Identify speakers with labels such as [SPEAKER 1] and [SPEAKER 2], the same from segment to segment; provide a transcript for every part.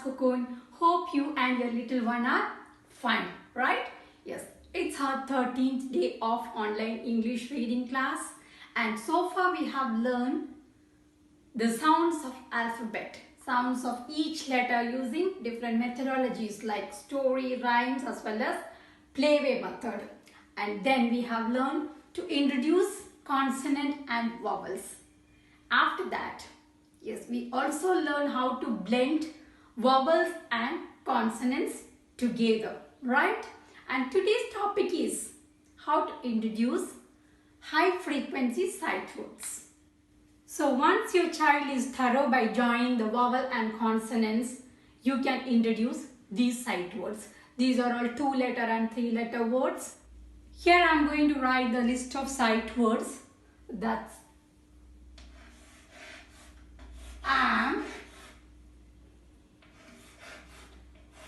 [SPEAKER 1] cocoon. Hope you and your little one are fine, right? Yes, it's our 13th day of online English reading class, and so far we have learned the sounds of alphabet, sounds of each letter using different methodologies like story, rhymes as well as playway method. And then we have learned to introduce consonant and vowels. After that, yes, we also learn how to blend vowels and consonants together, right? And today's topic is how to introduce high frequency sight words. So once your child is thorough by joining the vowel and consonants, you can introduce these sight words. These are all 2-letter and 3-letter words. Here I am going to write the list of sight words. That's am,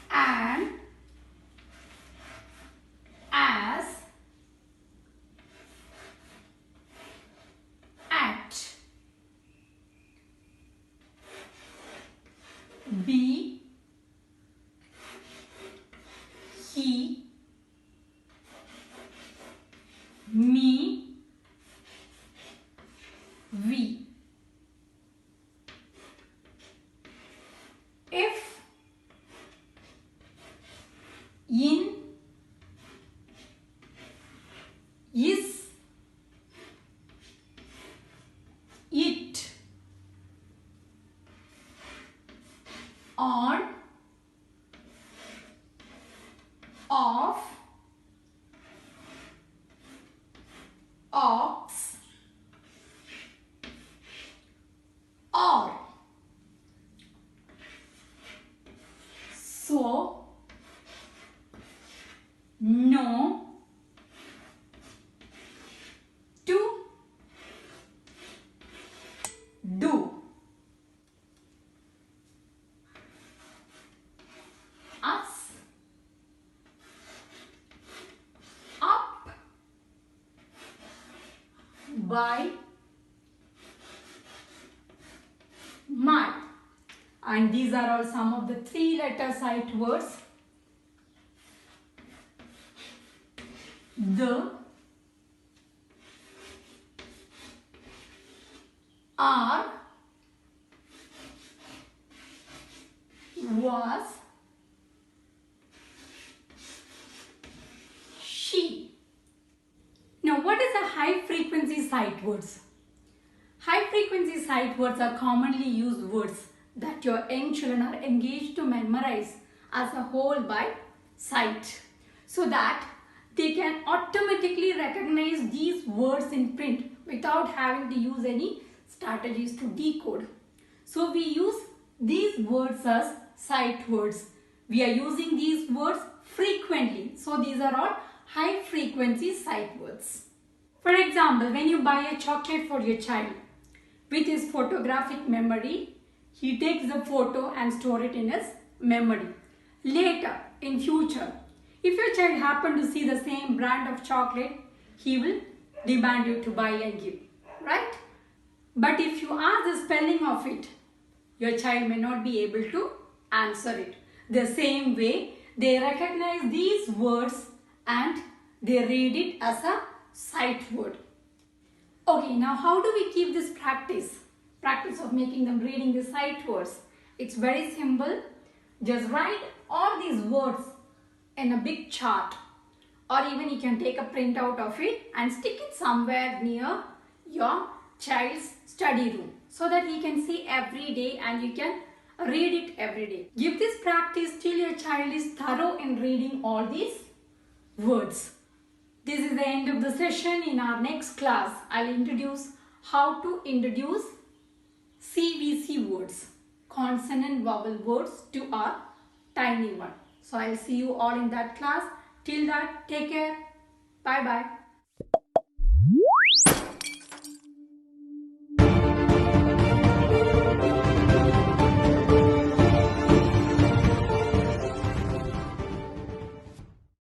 [SPEAKER 1] and, as, at, be, he, me, we. If, in, is, it, on, off, ox, or. So, no, to, do. Us, up, by, my. And these are all some of the 3-letter sight words. The, are, was, she. Now what is a high frequency sight words? High frequency sight words are commonly used words that your young children are engaged to memorize as a whole by sight, so that they can automatically recognize these words in print without having to use any strategies to decode. So we use these words as sight words. We are using these words frequently. So these are all high frequency sight words. For example, when you buy a chocolate for your child, with his photographic memory, he takes the photo and store it in his memory. Later, in future, if your child happen to see the same brand of chocolate, he will demand you to buy and give, right? But if you ask the spelling of it, your child may not be able to answer it. The same way, they recognize these words and they read it as a sight word. Okay, now how do we keep this practice of making them reading the sight words? It's very simple. Just write all these words in a big chart, or even you can take a printout of it and stick it somewhere near your child's study room so that he can see every day and you can read it every day. Give this practice till your child is thorough in reading all these words. This is the end of the session. In our next class, I'll introduce how to introduce CVC words, consonant vowel words, to our tiny one. So I'll see you all in that class. Till that, take care. Bye bye.